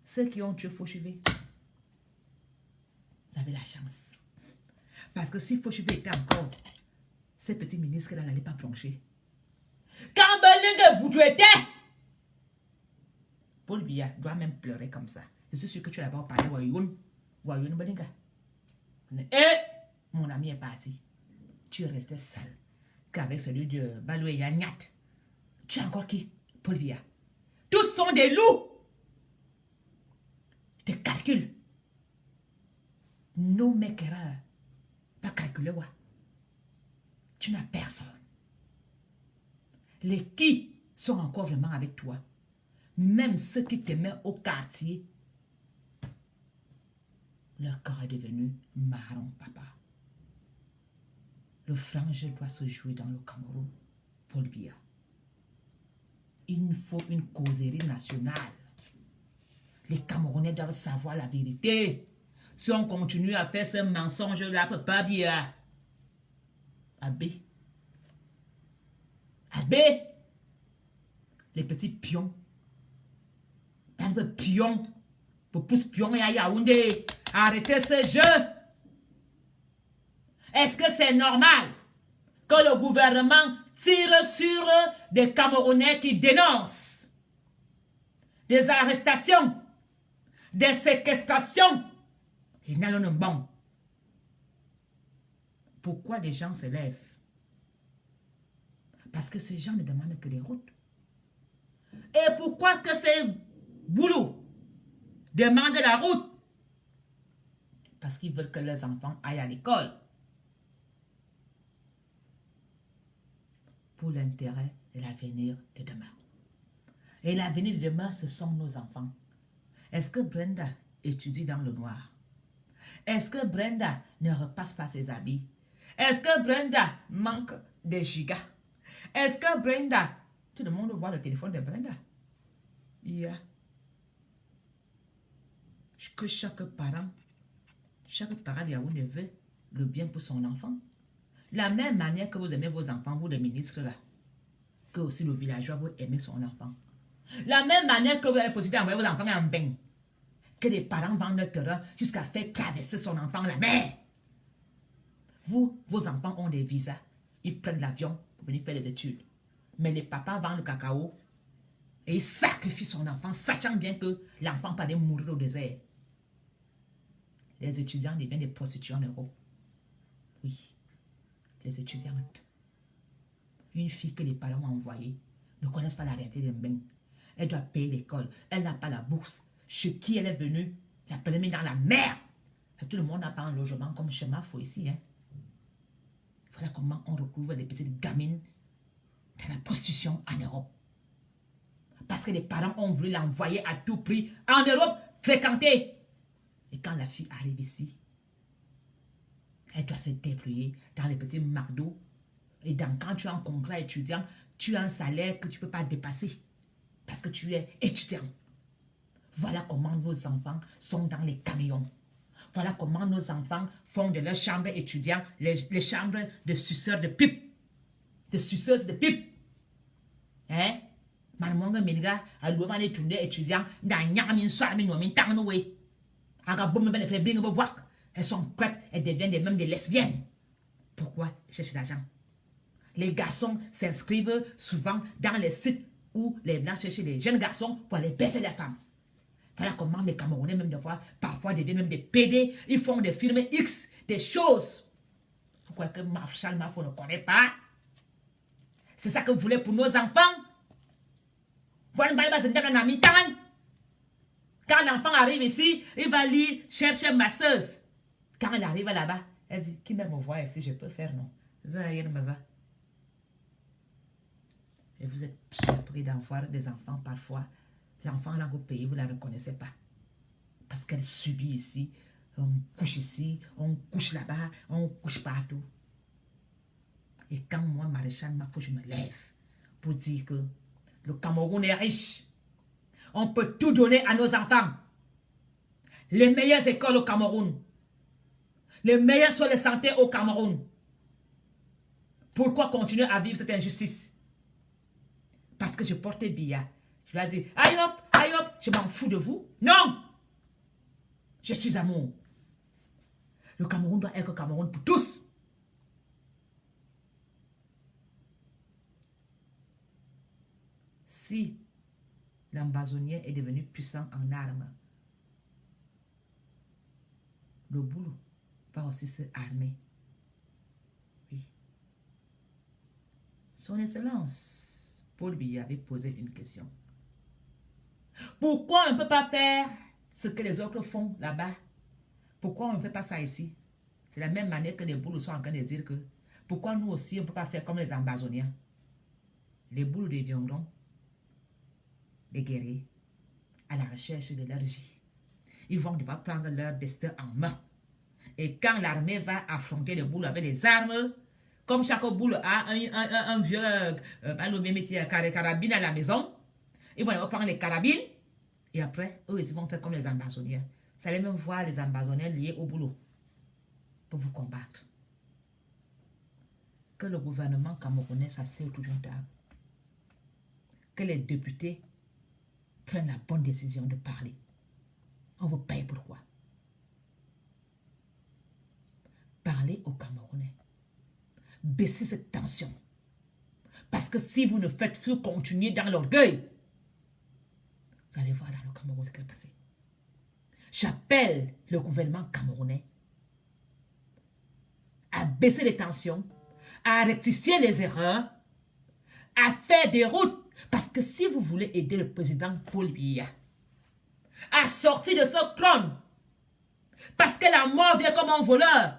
ceux qui ont tué Fauchevé, vous avez la chance. Parce que si Fauchevé était encore, ces petits ministres-là n'allaient pas plancher. Quand Belingue Boudou était, Paul Biya doit même pleurer comme ça. Je suis sûr que tu as d'abord parlé Wayoun Belinga. Et mon ami est parti. Tu es resté seul. Qu'avec celui de Baloué Yagnat. Tu as encore qui? Paul Biya. Tous sont des loups. Je te calcule. Nos mecs erreurs. Pas calculer, ouais. Tu n'as personne. Les qui sont encore vraiment avec toi? Même ceux qui t'aimaient au quartier, leur corps est devenu marron, papa. Le franc jeu doit se jouer dans le Cameroun, Paul Biya. Il nous faut une causerie nationale. Les Camerounais doivent savoir la vérité. Si on continue à faire ce mensonge-là, papa Biya. Abbé. Abbé. Les petits pions. Un peu pion. Pour pousser pion et à Yaoundé. Arrêtez ce jeu. Est-ce que c'est normal que le gouvernement tire sur des Camerounais qui dénoncent des arrestations, des séquestrations? Il n'a le bon. Pourquoi les gens se lèvent? Parce que ces gens ne demandent que des routes. Et pourquoi que ces boulots demandent la route? Parce qu'ils veulent que leurs enfants aillent à l'école. Pour l'intérêt de l'avenir de demain. Et l'avenir de demain, ce sont nos enfants. Est-ce que Brenda étudie dans le noir? Est-ce que Brenda ne repasse pas ses habits? Est-ce que Brenda manque des gigas? Est-ce que Brenda... Tout le monde voit le téléphone de Brenda. Il y a que chaque parent de Yaoundé veut le bien pour son enfant. La même manière que vous aimez vos enfants, vous les ministres là, que aussi le villageois vous aimez son enfant. La même manière que vous avez possibilité d'envoyer vos enfants en bain, que les parents vendent leur terrain jusqu'à faire traverser son enfant la mer. Vous, vos enfants ont des visas, ils prennent l'avion pour venir faire des études. Mais les papas vendent le cacao et ils sacrifient son enfant, sachant bien que l'enfant peut aller mourir au désert. Les étudiants deviennent des prostituées en Europe. Oui, les étudiantes. Une fille que les parents ont envoyée ne connaissent pas la réalité de Mbeng. Elle doit payer l'école. Elle n'a pas la bourse. Chez qui elle est venue, la première dans la mer. Et tout le monde n'a pas un logement comme chez Mafo ici. Hein. Voilà comment on recouvre les petites gamines dans la prostitution en Europe. Parce que les parents ont voulu l'envoyer à tout prix en Europe fréquenter. Et quand la fille arrive ici, elle doit se débrouiller dans les petits McDo. Et quand tu as un contrat étudiant, tu as un salaire que tu ne peux pas dépasser. Parce que tu es étudiant. Voilà comment nos enfants sont dans les camions. Voilà comment nos enfants font de leurs chambres étudiants les chambres de suceurs de pipe. De suceuses de pipe. Hein? Manmonga minga, à l'ouvrage étudiant, étudiant, dans Yamin Soir, Min Tarnoué. Elles sont prêtes, elles deviennent même des lesbiennes. Pourquoi chercher l'argent? Les garçons s'inscrivent souvent dans les sites où les blancs cherchent les jeunes garçons pour aller baisser les femmes. Voilà comment les Camerounais, même des fois, parfois deviennent même des PD. Ils font des films X, des choses. Pourquoi que Marshall Mafo ne connaît pas? C'est ça que vous voulez pour nos enfants? Quand l'enfant arrive ici, il va lui chercher masseuse. Quand elle arrive là-bas, elle dit, qui me voit ici, je peux faire, non? Me va. Et vous êtes surpris d'avoir des enfants parfois. L'enfant dans votre pays, vous ne la reconnaissez pas. Parce qu'elle subit ici, on couche ici, on couche là-bas, on couche partout. Et quand moi, Maréchal Mafo, je me lève pour dire que le Cameroun est riche. On peut tout donner à nos enfants. Les meilleures écoles au Cameroun. Les meilleurs soins de santé au Cameroun. Pourquoi continuer à vivre cette injustice? Parce que je portais Biya. Je lui ai dit, aïe hop, je m'en fous de vous. Non! Je suis amour. Le Cameroun doit être le Cameroun pour tous. Si l'ambazonien est devenu puissant en armes, le boulot va aussi se armer. Oui. Son Excellence, Paul Biya avait posé une question. Pourquoi on ne peut pas faire ce que les autres font là-bas? Pourquoi on ne fait pas ça ici? C'est la même manière que les boules sont en train de dire que pourquoi nous aussi on ne peut pas faire comme les ambazoniens? Les boules deviendront des guerriers à la recherche de leur vie. Ils vont devoir prendre leur destin en main. Et quand l'armée va affronter les boules avec des armes, comme chaque boule a un vieux carabine à la maison, ils vont prendre les carabines et après, eux, ils vont faire comme les ambazoniens. Vous allez même voir les ambazoniens liés au boulot pour vous combattre. Que le gouvernement camerounais s'assied autour d'une table. Que les députés prennent la bonne décision de parler. On vous paye pourquoi? Parlez aux Camerounais. Baissez cette tension. Parce que si vous ne faites que continuer dans l'orgueil, vous allez voir dans le Cameroun ce qui va passer. J'appelle le gouvernement camerounais à baisser les tensions, à rectifier les erreurs, à faire des routes. Parce que si vous voulez aider le président Paul Biya à sortir de ce trône, parce que la mort vient comme un voleur.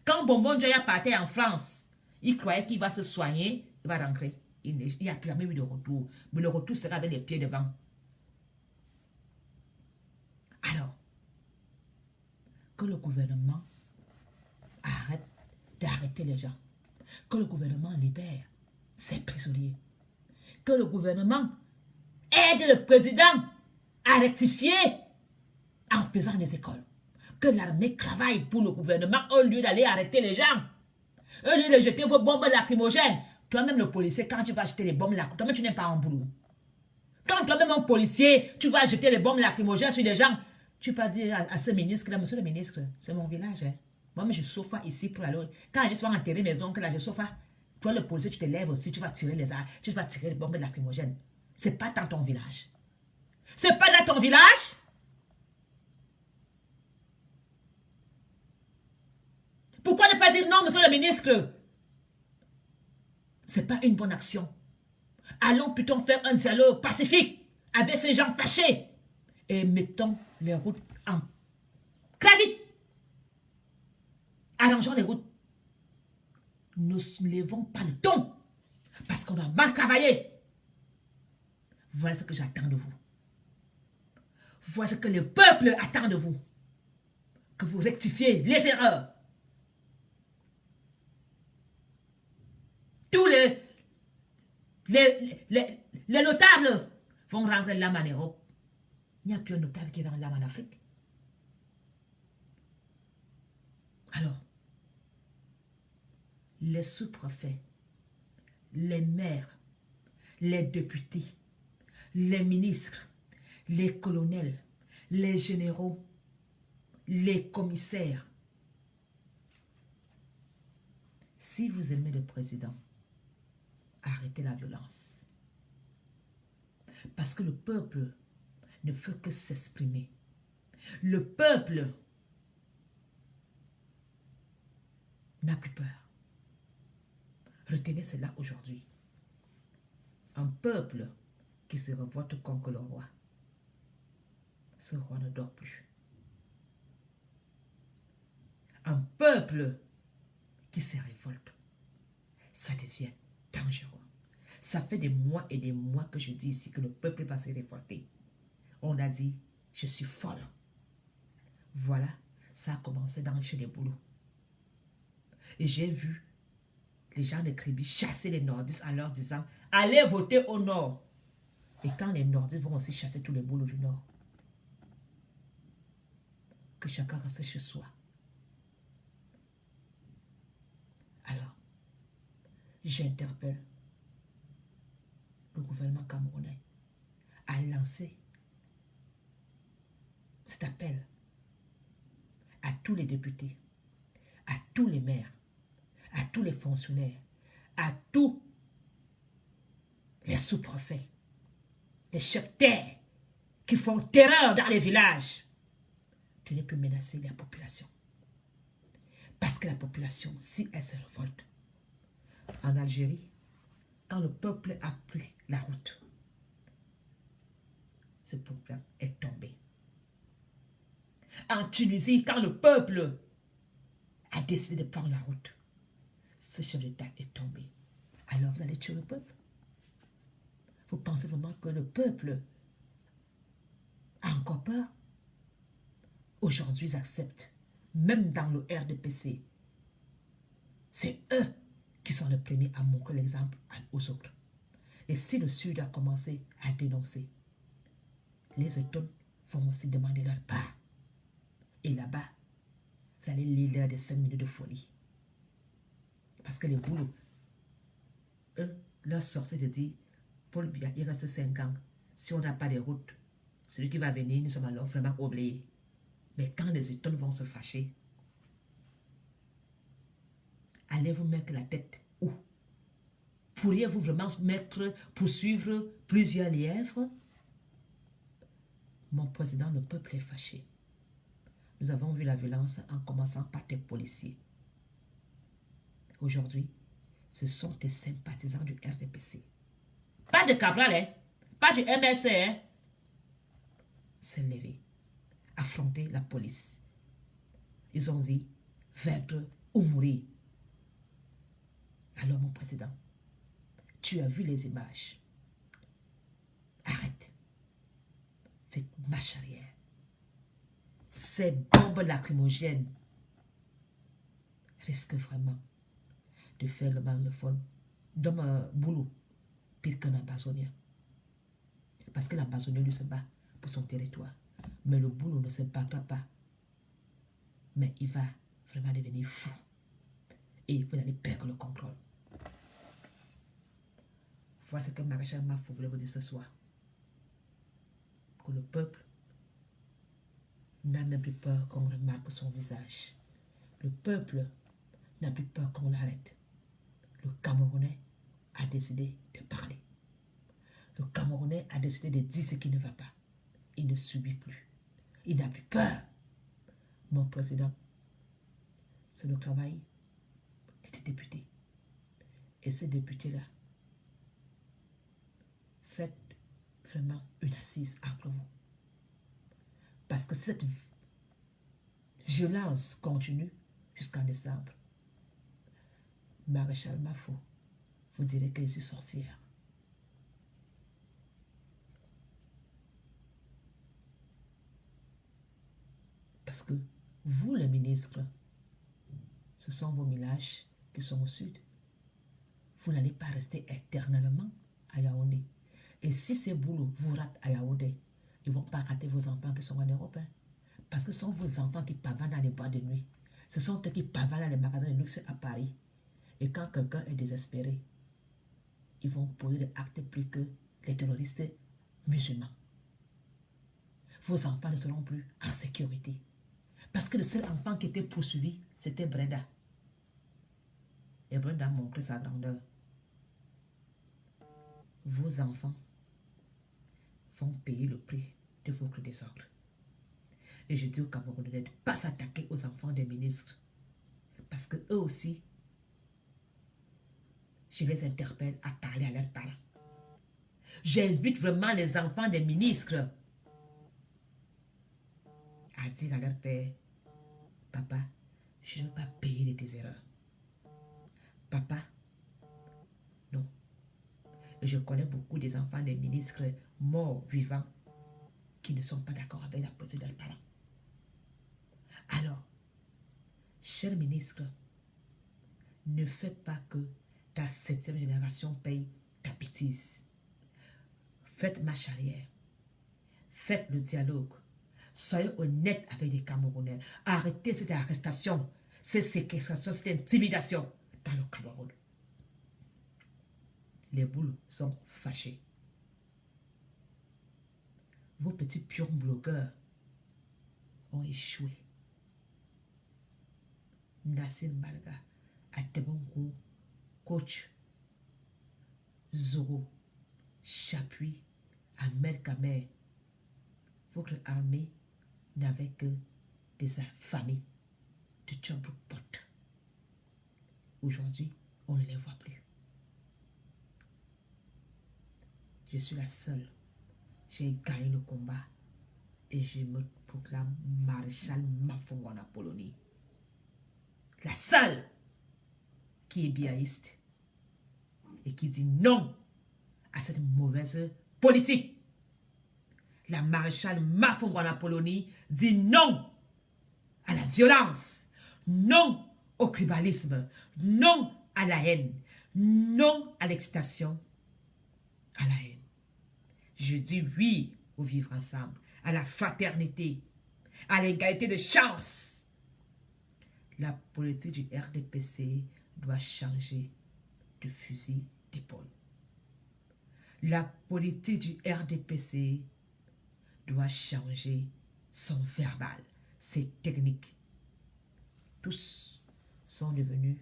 Quand Bonbon Joya partait en France, il croyait qu'il va se soigner, il va rentrer. Il n'y a plus jamais eu de retour. Mais le retour sera avec les pieds devant. Alors, que le gouvernement arrête d'arrêter les gens. Que le gouvernement libère ses prisonniers. Que le gouvernement aide le président à rectifier en faisant des écoles. Que l'armée travaille pour le gouvernement au lieu d'aller arrêter les gens. Au lieu de jeter vos bombes lacrymogènes. Toi-même le policier, quand tu vas jeter les bombes lacrymogènes, toi-même tu n'es pas en boulot. Quand toi-même un policier, tu vas jeter les bombes lacrymogènes sur les gens, tu peux dire à ce ministre là, monsieur le ministre, c'est mon village. Hein. Moi, je chauffe ici pour aller. Quand je suis enterré mes oncles là, je chauffe. Toi, le policier, tu te lèves aussi, tu vas tirer les bombes lacrymogènes. C'est pas dans ton village. C'est pas dans ton village. Pourquoi ne pas dire non, monsieur le ministre? C'est pas une bonne action. Allons plutôt faire un dialogue pacifique avec ces gens fâchés et mettons les routes en très vite. Arrangeons les routes. Ne levons pas le ton parce qu'on doit mal travailler. Voilà ce que j'attends de vous. Voilà ce que le peuple attend de vous. Que vous rectifiez les erreurs. Tous les notables vont rentrer l'âme en Europe. Il n'y a plus un notable qui est dans l'âme en Afrique. Alors, les sous-préfets, les maires, les députés, les ministres, les colonels, les généraux, les commissaires. Si vous aimez le président, arrêtez la violence. Parce que le peuple ne fait que s'exprimer. Le peuple n'a plus peur. Retenez cela aujourd'hui. Un peuple qui se révolte contre le roi. Ce roi ne dort plus. Un peuple qui se révolte, ça devient dangereux. Ça fait des mois et des mois que je dis ici que le peuple va se révolter. On a dit, je suis folle. Voilà, ça a commencé chez les boulots. Et j'ai vu les gens de Kribi chasser les nordistes en leur disant, allez voter au nord. Et quand les nordistes vont aussi chasser tous les boulots du nord, que chacun reste chez soi. Alors, j'interpelle le gouvernement camerounais à lancer cet appel à tous les députés, à tous les maires, à tous les fonctionnaires, à tous les sous-préfets, les chefs terre qui font terreur dans les villages, de ne plus menacer la population. Parce que la population, si elle se révolte, en Algérie, quand le peuple a pris la route, ce problème est tombé. En Tunisie, quand le peuple a décidé de prendre la route, ce chef d'État est tombé. Alors vous allez tuer le peuple? Vous pensez vraiment que le peuple a encore peur? Aujourd'hui, ils acceptent, même dans le RDPC, c'est eux qui sont les premiers à montrer l'exemple aux autres. Et si le Sud a commencé à dénoncer, les Autochtones vont aussi demander leur part. Et là-bas, vous allez lire des 5 minutes de folie. Parce que les boulots, eux, leur sort, c'est de dire, Paul Biya, il reste 5 ans. Si on n'a pas de route, celui qui va venir, nous sommes alors vraiment oubliés. Mais quand les Autochtones vont se fâcher, allez-vous mettre la tête où? Pourriez-vous vraiment poursuivre plusieurs lièvres? Mon président, le peuple est fâché. Nous avons vu la violence en commençant par des policiers. Aujourd'hui, ce sont des sympathisants du RDPC. Pas de Cabral, hein? Pas du MSC, hein? S'est levé, affronter la police. Ils ont dit, vaincre ou mourir. Alors, mon président, tu as vu les images. Arrête. Faites marche arrière. Ces bombes lacrymogènes risquent vraiment de faire le magnétophone d'un boulot pire qu'un ambazonien. Parce que l'ambazonien lui se bat pour son territoire. Mais le boulot ne se battra pas. Mais il va vraiment devenir fou. Et vous allez perdre le contrôle. Voilà ce que Maréchal Mafou voulait vous dire ce soir. Que le peuple n'a même plus peur qu'on remarque son visage. Le peuple n'a plus peur qu'on l'arrête. Le Camerounais a décidé de parler. Le Camerounais a décidé de dire ce qui ne va pas. Il ne subit plus. Il n'a plus peur. Mon président, c'est le travail des députés. Et ces députés-là, faites vraiment une assise entre vous. Parce que cette violence continue jusqu'en décembre. Maréchal Mafou, vous direz que je suis sorcière. Parce que vous, les ministres, ce sont vos villages qui sont au sud. Vous n'allez pas rester éternellement à Yaoundé. Et si ces boulots vous ratent à Yaoundé, ils ne vont pas rater vos enfants qui sont en Europe. Parce que ce sont vos enfants qui parvient dans les bois de nuit. Ce sont eux qui pavanent dans les magasins de luxe à Paris. Et quand quelqu'un est désespéré, ils vont poser des actes plus que les terroristes musulmans. Vos enfants ne seront plus en sécurité. Parce que le seul enfant qui était poursuivi, c'était Brenda. Et Brenda a montré sa grandeur. Vos enfants vont payer le prix de votre désordre. Et je dis aux Camerounais de ne pas s'attaquer aux enfants des ministres. Parce que eux aussi, je les interpelle à parler à leurs parents. J'invite vraiment les enfants des ministres à dire à leur père, papa, je ne veux pas payer de tes erreurs. Papa, non. Et je connais beaucoup des enfants des ministres morts, vivants, qui ne sont pas d'accord avec la position de leurs parents. Alors, cher ministre, ne fais pas que ta 7e génération paye ta bêtise. Faites marche arrière. Faites le dialogue. Soyez honnête avec les Camerounais. Arrêtez cette arrestation, cette séquestration, cette intimidation dans le Cameroun. Les boules sont fâchés. Vos petits pions blogueurs ont échoué. Nassim Balga, Atebongo, Coach, Zoro, Chapuis, Ahmed Kamer. Votre armée n'avait que des familles de Tchoubroukpot. Aujourd'hui, on ne les voit plus. Je suis la seule. J'ai gagné le combat et je me proclame maréchal Mafongo en Polonie. La seule qui est biaïste et qui dit non à cette mauvaise politique. La maréchale Mafongo en Polonie dit non à la violence, non au tribalisme, non à la haine, non à l'excitation, à la haine. Je dis oui au vivre ensemble, à la fraternité, à l'égalité de chance. La politique du RDPC doit changer de fusil d'épaule. La politique du RDPC doit changer son verbal, ses techniques. Tous sont devenus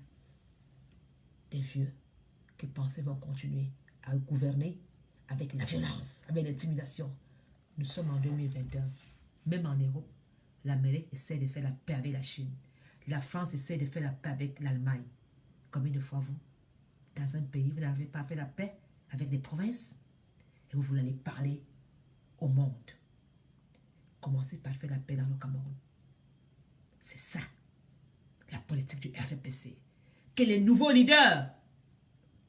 des vieux qui pensaient vont continuer à gouverner avec la violence, avec l'intimidation. Nous sommes en 2021. Même en Europe, l'Amérique essaie de faire la paix avec la Chine. La France essaie de faire la paix avec l'Allemagne. Combien de fois vous, dans un pays, vous n'avez pas fait la paix avec les provinces et vous voulez aller parler au monde. Commencez par faire la paix dans le Cameroun. C'est ça, la politique du RDPC. Que les nouveaux leaders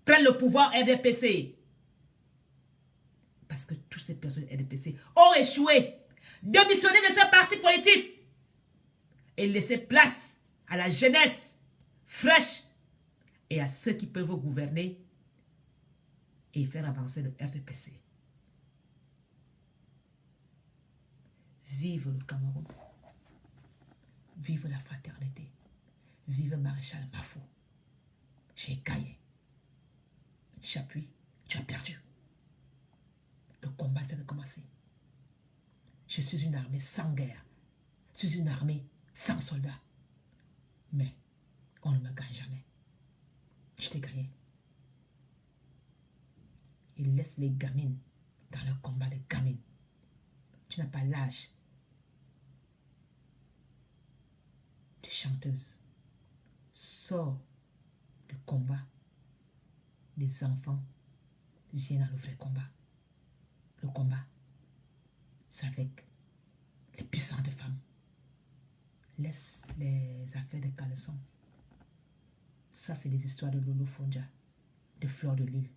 prennent le pouvoir RDPC. Parce que toutes ces personnes RDPC ont échoué. Démissionner de ces partis politiques et laisser place à la jeunesse fraîche et à ceux qui peuvent gouverner et faire avancer le RDPC. Vive le Cameroun. Vive la fraternité. Vive Maréchal Mafo. J'ai gagné. Chapuis, tu as perdu. Le combat vient de commencer. Je suis une armée sans guerre. Je suis une armée sans soldats. Mais on ne me gagne jamais. Je t'ai gagné. Il laisse les gamines dans le combat des gamines. Tu n'as pas l'âge de chanteuse. Sors du combat des enfants. Viens dans le vrai combat. Le combat, c'est avec les puissantes femmes. Laisse les affaires de caleçon. Ça, c'est des histoires de Lolo Fondia, de Fleur de Lune.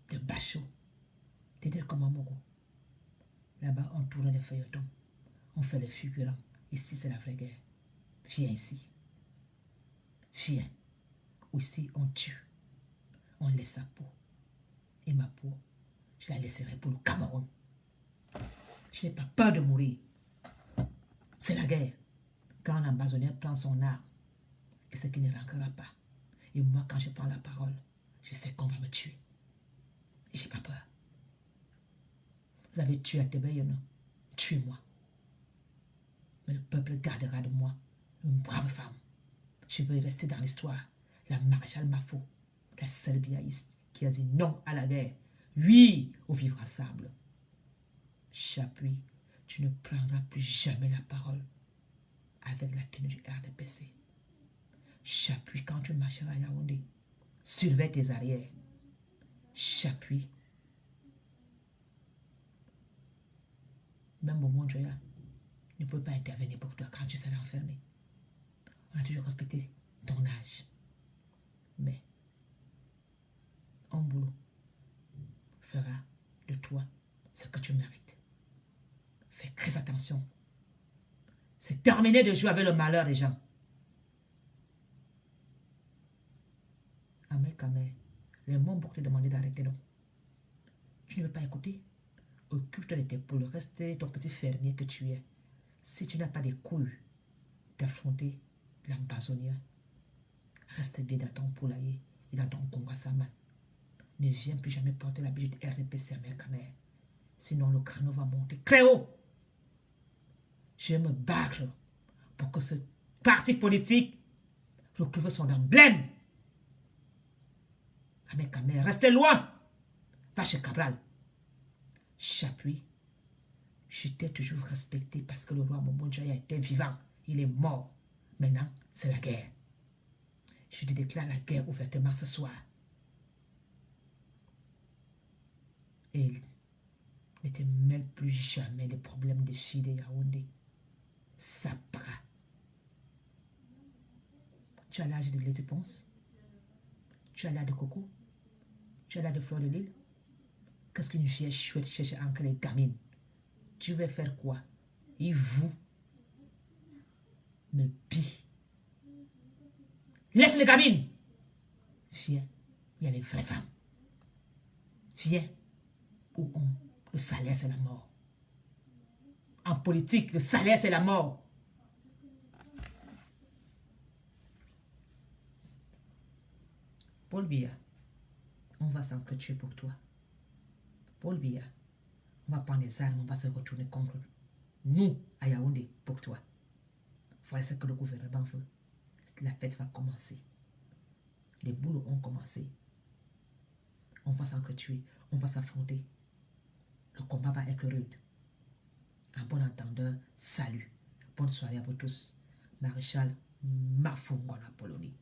De Bachot, de Del Komamoro. Là-bas, on tourne les feuilletons. On fait les figurants. Ici, c'est la vraie guerre. Viens ici. Viens. Ici, on tue. On laisse sa peau. Et ma peau, je la laisserai pour le Cameroun. Je n'ai pas peur de mourir. C'est la guerre. Quand un ambassadeur prend son arme, et ce qui ne manquera pas. Et moi, quand je prends la parole, je sais qu'on va me tuer. Et j'ai pas peur. Vous avez tué Atebeyeno. Tuez-moi. Mais le peuple gardera de moi une brave femme. Je veux rester dans l'histoire. La maréchale Mafo, la seule biaïste qui a dit non à la guerre. Oui au vivre ensemble. Chapuis, tu ne prendras plus jamais la parole avec la tenue du RDPC. Chapuis, quand tu marcheras à Yaoundé, surveille tes arrières. Chapuis. Même au monde Joya ne peut pas intervenir pour toi quand tu seras enfermé. On a toujours respecté ton âge. Mais un boulot fera de toi ce que tu mérites. Fais très attention. C'est terminé de jouer avec le malheur des gens. Amé, les mots pour te demander d'arrêter donc. Tu ne veux pas écouter? Occupe-toi de tes poules, reste ton petit fermier que tu es. Si tu n'as pas des couilles d'affronter l'ambazonien, reste bien dans ton poulailler et dans ton Congo Saman. Ne viens plus jamais porter l'habit du RDPC à Amé. Sinon le créneau va monter très haut. Je vais me battre pour que ce parti politique retrouve son emblème. Amé, restez loin. Va chez Cabral. Chapuis, je t'ai toujours respecté parce que le roi Momodjaya était vivant. Il est mort. Maintenant, c'est la guerre. Je te déclare la guerre ouvertement ce soir. Et ne te mêle plus jamais des problèmes de filles de Yaoundé. Ça para. Tu as l'âge de Blaise Ponce. Tu as l'âge de Coco. Tu as l'âge de Fleur de Lille. Qu'est-ce qu'une fille chouette cherche encore les gamines? Tu veux faire quoi? Et vous me pille. Laisse les gamines. Viens, il y a les vraies femmes. Viens, où le salaire c'est la mort. En politique, le salaire c'est la mort. Paul Biya, on va s'entretuer pour toi. Paul Biya, on va prendre les armes, on va se retourner contre nous à Yaoundé pour toi. Voilà ce que le gouvernement veut. La fête va commencer. Les boulots ont commencé. On va s'entretuer, on va s'affronter. Le combat va être rude. En bon entendeur, salut. Bonne soirée à vous tous. Maréchal Mafungona Polonie.